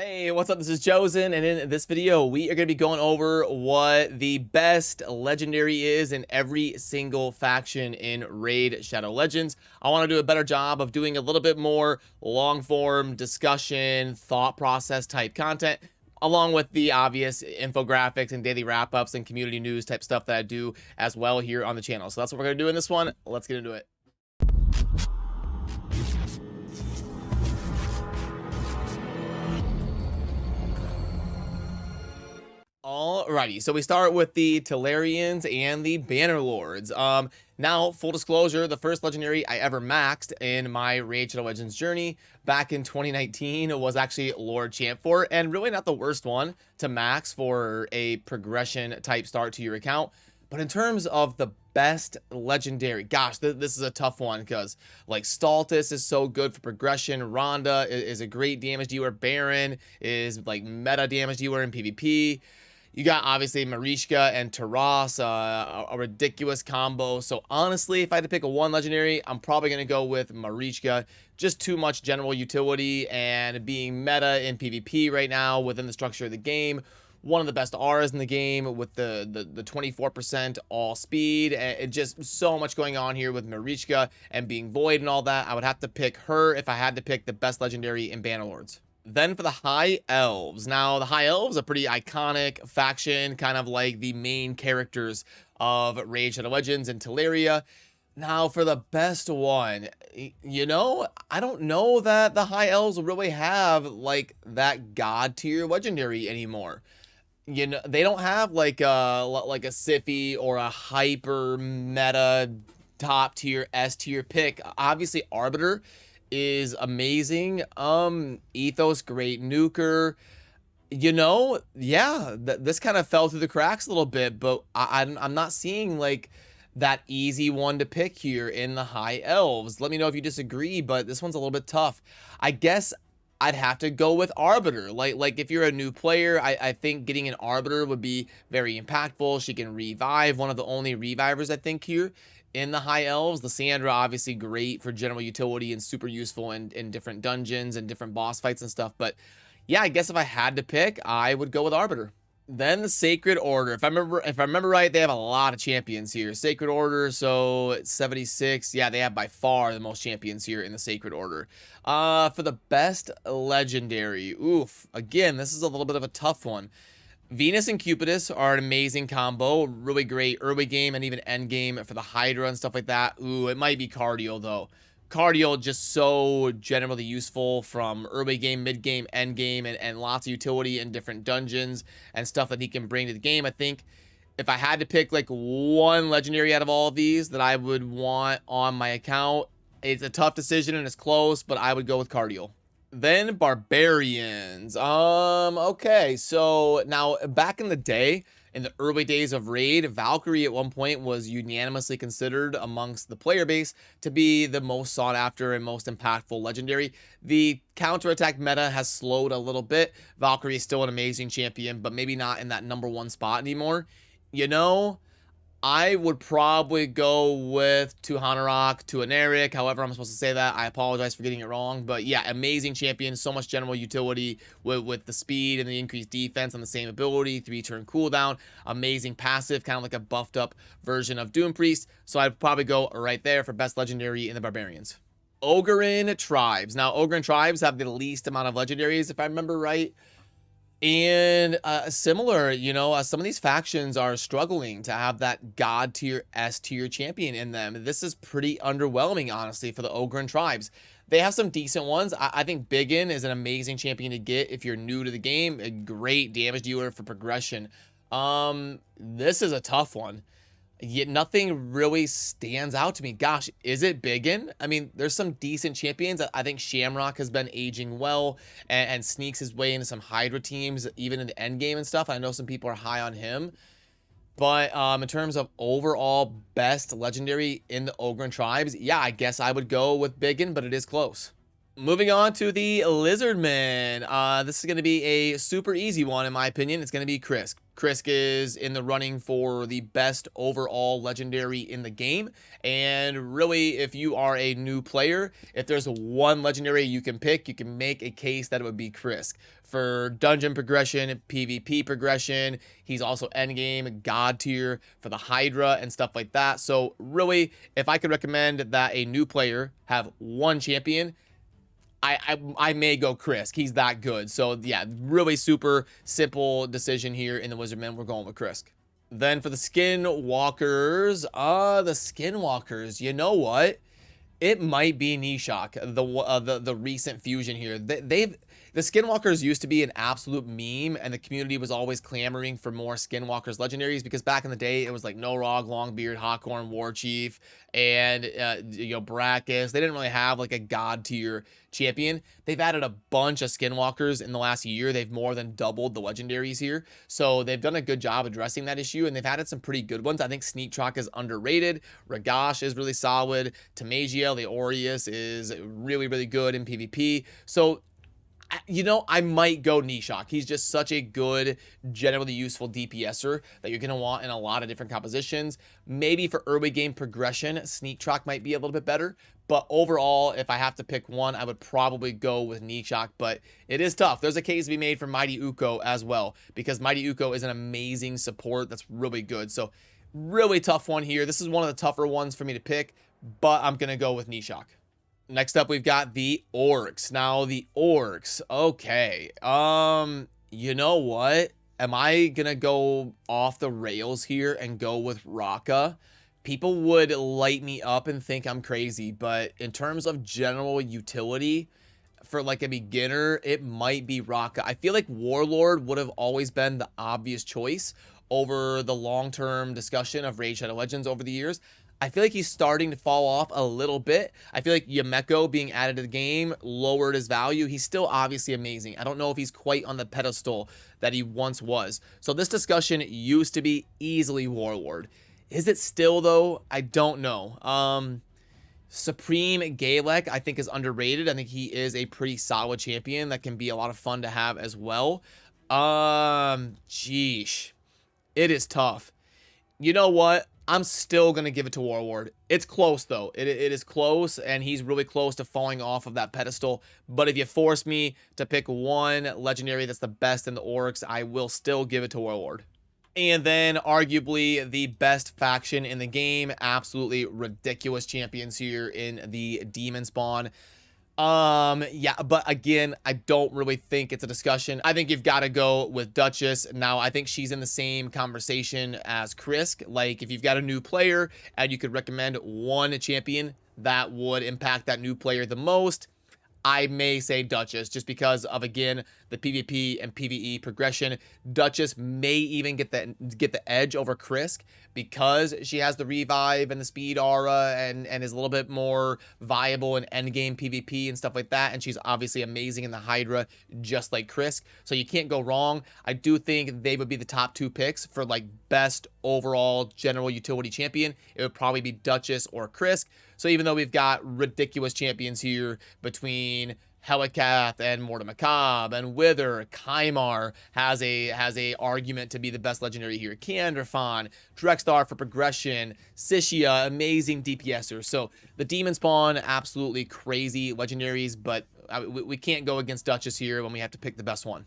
Hey, what's up? This is Chosen, and in this video, we are going to be going over what the best legendary is in every single faction in Raid Shadow Legends. I want to do a better job of doing a little bit more long-form discussion, thought process type content, along with the obvious infographics and daily wrap-ups and community news type stuff that I do as well here on the channel. So that's what we're going to do in this one. Let's get into it. Alrighty, so we start with the Tellarians and the Bannerlords. Now, full disclosure, the first legendary I ever maxed in my Raid Shadow Legends journey back in 2019 was actually Lord Champfort, and really not the worst one to max for a progression type start to your account. But in terms of the best legendary, gosh, this is a tough one because like Stultus is so good for progression. Rhonda is a great damage dealer. Baron is like meta damage dealer in PvP. You got obviously Marishka and Taras, a ridiculous combo. So honestly, if I had to pick a one legendary, I'm probably going to go with Marishka. Just too much general utility and being meta in PvP right now within the structure of the game. One of the best Rs in the game with the 24% all speed. And just so much going on here with Marishka and being void and all that. I would have to pick her if I had to pick the best legendary in Bannerlords. Then for the High Elves. Now, the High Elves, a pretty iconic faction, kind of like the main characters of Raid Shadow Legends and Teleria. Now, for the best one, you know, I don't know that the High Elves will really have, like, that god tier legendary anymore. You know, they don't have, like a Siphi or a hyper meta top tier, S tier pick. Obviously, Arbiter is amazing. Ethos, great nuker. You know, yeah, this kind of fell through the cracks a little bit, but I'm not seeing like that easy one to pick here in the High Elves. Let me know if you disagree, but this one's a little bit tough. I guess I'd have to go with Arbiter. Like if you're a new player, I think getting an Arbiter would be very impactful. She can revive, one of the only revivers I think here in the High Elves. Lysandra, obviously great for general utility and super useful in different dungeons and different boss fights and stuff. But yeah, I guess if I had to pick, I would go with Arbiter. Then the Sacred Order. If I remember right, they have a lot of champions here. Sacred Order, so 76. Yeah, they have by far the most champions here in the Sacred Order. For the best legendary, oof. Again, this is a little bit of a tough one. Venus and Cupidus are an amazing combo. Really great early game and even end game for the Hydra and stuff like that. Ooh, it might be Cardio though. Cardio just so generally useful from early game, mid game, end game, and lots of utility in different dungeons and stuff that he can bring to the game. I think if I had to pick like one legendary out of all of these that I would want on my account, it's a tough decision and it's close, but I would go with Cardio. Then Barbarians. Okay, so now back in the day, in the early days of Raid, Valkyrie at one point was unanimously considered amongst the player base to be the most sought after and most impactful legendary. The counterattack meta has slowed a little bit. Valkyrie is still an amazing champion, but maybe not in that #1 spot anymore. You know, I would probably go with Tuhanarok, Tuaneric, however I'm supposed to say that. I apologize for getting it wrong. But yeah, amazing champion, so much general utility with the speed and the increased defense on the same ability, 3-turn cooldown, amazing passive, kind of like a buffed up version of Doom Priest. So I'd probably go right there for best legendary in the Barbarians. Ogryn Tribes. Now, Ogryn Tribes have the least amount of legendaries, if I remember right. And similar, you know, some of these factions are struggling to have that god tier, S tier champion in them. This is pretty underwhelming, honestly, for the Ogryn Tribes. They have some decent ones. I think Biggin is an amazing champion to get if you're new to the game. A great damage dealer for progression. This is a tough one. Yet nothing really stands out to me. Gosh, is it Biggin? I mean, there's some decent champions. I think Shamrock has been aging well and sneaks his way into some Hydra teams, even in the end game and stuff. I know some people are high on him. But in terms of overall best legendary in the Ogryn Tribes, yeah, I guess I would go with Biggin, but it is close. Moving on to the Lizardman. This is going to be a super easy one, in my opinion. It's going to be Krisk. Krisk is in the running for the best overall legendary in the game. And really, if you are a new player, if there's one legendary you can pick, you can make a case that it would be Krisk. For dungeon progression, PvP progression, he's also endgame, god tier for the Hydra and stuff like that. So really, if I could recommend that a new player have one champion, I may go Krisk. He's that good. So yeah, really super simple decision here in the Wizardman. We're going with Krisk. Then for the Skinwalkers, you know what? It might be Nishok, the recent fusion here. The Skinwalkers used to be an absolute meme, and the community was always clamoring for more Skinwalkers legendaries, because back in the day it was like Norog, Longbeard, Hawkhorn, Warchief, and Brackus. They didn't really have like a god tier champion. They've added a bunch of Skinwalkers in the last year. They've more than doubled the legendaries here, so they've done a good job addressing that issue, and they've added some pretty good ones. I think Sneak Trock is underrated. Ragash is really solid. Tamagia, the Aureus, is really, really good in PvP. So I might go Nishok. He's just such a good, generally useful DPSer that you're going to want in a lot of different compositions. Maybe for early game progression, Sneak Trock might be a little bit better. But overall, if I have to pick one, I would probably go with Nishok. But it is tough. There's a case to be made for Mighty Uko as well, because Mighty Uko is an amazing support that's really good. So really tough one here. This is one of the tougher ones for me to pick, but I'm going to go with Nishok. Next up, we've got the Orcs. Now, the Orcs. Okay. You know what? Am I gonna go off the rails here and go with Raka? People would light me up and think I'm crazy, but in terms of general utility, for like a beginner, it might be Raka. I feel like Warlord would have always been the obvious choice over the long-term discussion of Raid Shadow Legends over the years. I feel like he's starting to fall off a little bit. I feel like Yameko being added to the game lowered his value. He's still obviously amazing. I don't know if he's quite on the pedestal that he once was. So this discussion used to be easily Warlord. Is it still, though? I don't know. Supreme Galek, I think, is underrated. I think he is a pretty solid champion that can be a lot of fun to have as well. Sheesh. It is tough. You know what? I'm still going to give it to Warlord. It's close, though. It is close, and he's really close to falling off of that pedestal. But if you force me to pick one legendary that's the best in the Orcs, I will still give it to Warlord. And then, arguably, the best faction in the game. Absolutely ridiculous champions here in the Demon Spawn. Yeah, but again, I don't really think it's a discussion. I think you've got to go with Duchess. Now, I think she's in the same conversation as Krisk. Like, if you've got a new player and you could recommend one champion that would impact that new player the most, I may say Duchess, just because of, again, the PvP and PvE progression. Duchess may even get the edge over Krisk because she has the revive and the speed aura and is a little bit more viable in endgame PvP and stuff like that. And she's obviously amazing in the Hydra, just like Krisk. So you can't go wrong. I do think they would be the top two picks for like best overall general utility champion. It would probably be Duchess or Krisk. So even though we've got ridiculous champions here between Helikath and Mortimacabre and Wither, Kymar has a argument to be the best legendary here. Kandrafon, Drexthar for progression, Sishia, amazing DPSer. So the Demon Spawn, absolutely crazy legendaries, but we can't go against Duchess here when we have to pick the best one.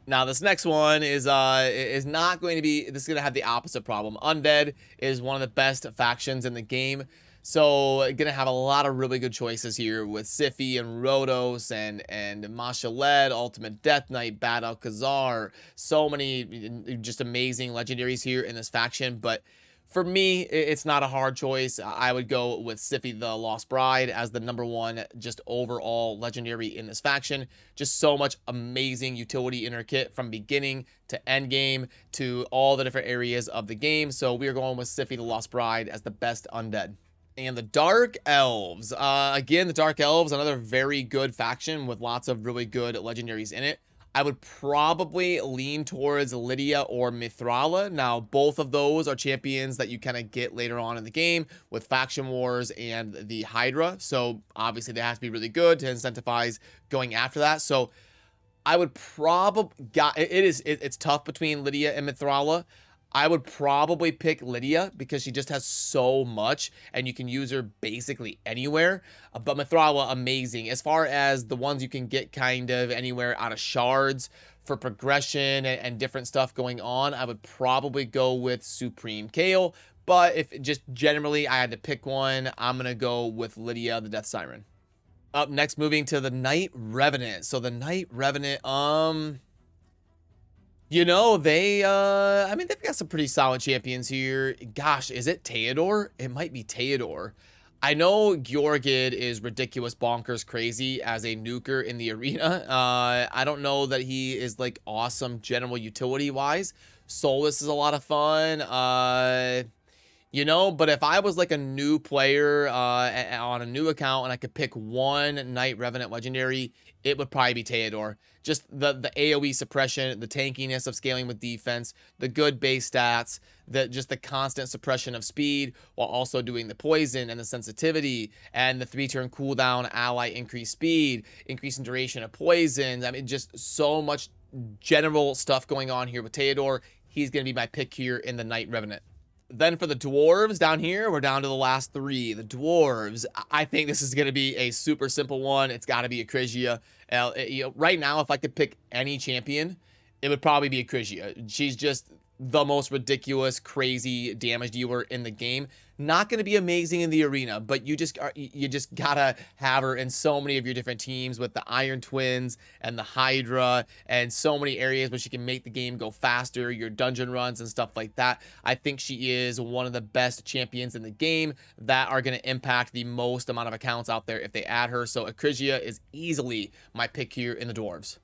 Now, this next one is not going to be, this is going to have the opposite problem. Undead is one of the best factions in the game. So, gonna have a lot of really good choices here with Siphi and Rhodos and Mashaled, Ultimate Death Knight, Bad Alcazar. So many just amazing legendaries here in this faction. But for me, it's not a hard choice. I would go with Siphi the Lost Bride as the #1 just overall legendary in this faction. Just so much amazing utility in her kit from beginning to end game to all the different areas of the game. So we are going with Siphi the Lost Bride as the best undead. And the Dark Elves. Again, the Dark Elves, another very good faction with lots of really good legendaries in it. I would probably lean towards Lydia or Mithrala. Now, both of those are champions that you kind of get later on in the game with Faction Wars and the Hydra. So obviously they have to be really good to incentivize going after that. So I would probably it's tough between Lydia and Mithrala. I would probably pick Lydia because she just has so much and you can use her basically anywhere. But Mithrala, amazing. As far as the ones you can get kind of anywhere out of shards for progression and different stuff going on, I would probably go with Supreme Kale. But if just generally I had to pick one, I'm going to go with Lydia, the Death Siren. Up next, moving to the Night Revenant. So the Night Revenant, you know, I mean, they've got some pretty solid champions here. Gosh, is it Theodore? It might be Theodore. I know Georgid is ridiculous, bonkers, crazy as a nuker in the arena. I don't know that he is, like, awesome general utility-wise. Solus is a lot of fun. You know, but if I was like a new player on a new account and I could pick one Night Revenant Legendary, it would probably be Theodore. Just the AoE suppression, the tankiness of scaling with defense, the good base stats, just the constant suppression of speed while also doing the poison and the sensitivity and the 3-turn cooldown, ally increased speed, increasing duration of poisons. I mean, just so much general stuff going on here with Theodore. He's going to be my pick here in the Night Revenant. Then for the dwarves down here, we're down to the last three. The dwarves, I think this is going to be a super simple one. It's got to be Acrisia. You know, right now, if I could pick any champion, it would probably be Acrisia. She's just the most ridiculous, crazy damage dealer in the game. Not going to be amazing in the arena, but you just gotta have her in so many of your different teams with the Iron Twins and the Hydra and so many areas where she can make the game go faster, your dungeon runs and stuff like that. I think she is one of the best champions in the game that are going to impact the most amount of accounts out there if they add her. So Acrisia is easily my pick here in the dwarves.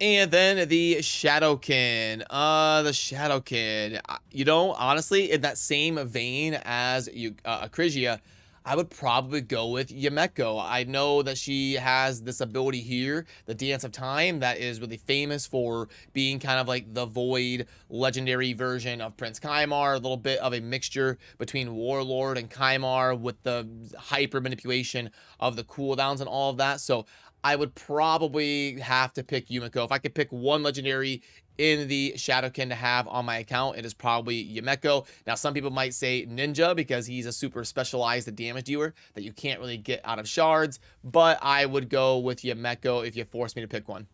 And then the Shadowkin. The Shadowkin. You know, honestly, in that same vein as Acrisia, I would probably go with Yumeko. I know that she has this ability here, the Dance of Time, that is really famous for being kind of like the Void legendary version of Prince Kymar, a little bit of a mixture between Warlord and Kymar with the hyper manipulation of the cooldowns and all of that. So I would probably have to pick Yumeko. If I could pick one legendary in the Shadowkin to have on my account, it is probably Yumeko. Now, some people might say Ninja because he's a super specialized damage dealer that you can't really get out of shards, but I would go with Yumeko if you force me to pick one.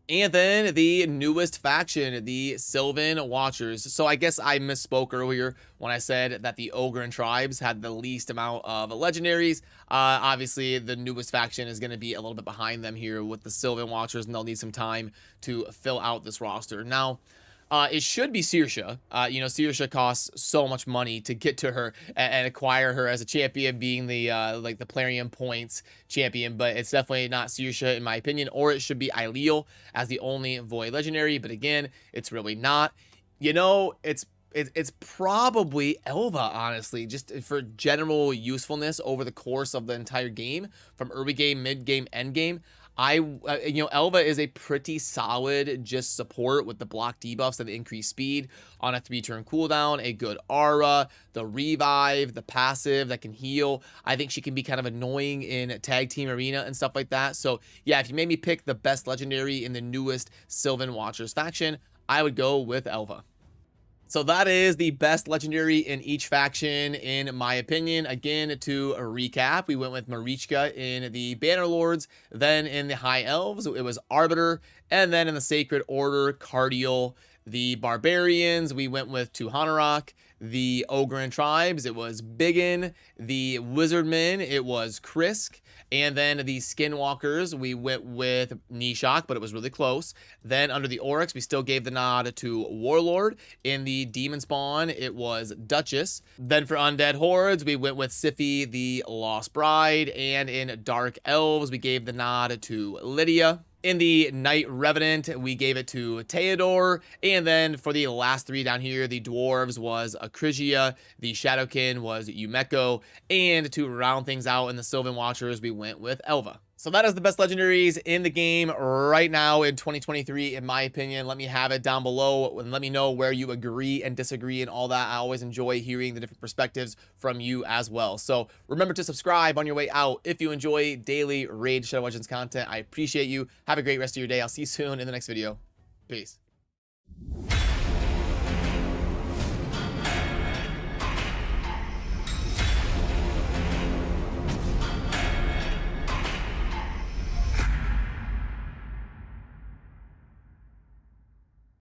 And then the newest faction, the Sylvan Watchers. So I guess I misspoke earlier when I said that the Ogryn tribes had the least amount of legendaries. Obviously, the newest faction is going to be a little bit behind them here with the Sylvan Watchers, and they'll need some time to fill out this roster. Now, it should be Saoirse. You know, Saoirse costs so much money to get to her and acquire her as a champion, being the like the Plarium points champion, but it's definitely not Saoirse in my opinion, or it should be Aileel as the only Void legendary, but again, it's really not. You know, it's probably Elva, honestly, just for general usefulness over the course of the entire game, from early game, mid game, end game. You know, Elva is a pretty solid just support with the block debuffs and the increased speed on a 3-turn cooldown, a good aura, the revive, the passive that can heal. I think she can be kind of annoying in tag team arena and stuff like that. So yeah, if you made me pick the best legendary in the newest Sylvan Watchers faction, I would go with Elva. So that is the best legendary in each faction, in my opinion. Again, to recap, we went with Marichka in the Bannerlords, then in the High Elves, it was Arbiter, and then in the Sacred Order, Cardiel. The Barbarians, we went with Tuhanarok. The Ogryn tribes, it was Biggin. The Wizardmen, it was Krisk. And then the Skinwalkers, we went with Nishok, but it was really close. Then under the Oryx, we still gave the nod to Warlord. In the Demon Spawn, it was Duchess. Then for Undead Hordes, we went with Siphi, the Lost Bride. And in Dark Elves, we gave the nod to Lydia. In the Night Revenant, we gave it to Theodore. And then for the last three down here, the Dwarves was Acrisia, the Shadowkin was Yumeko, and to round things out in the Sylvan Watchers, we went with Elva. So that is the best legendaries in the game right now in 2023, in my opinion. Let me have it down below and let me know where you agree and disagree and all that. I always enjoy hearing the different perspectives from you as well. So remember to subscribe on your way out if you enjoy daily Raid Shadow Legends content. I appreciate you. Have a great rest of your day. I'll see you soon in the next video. Peace.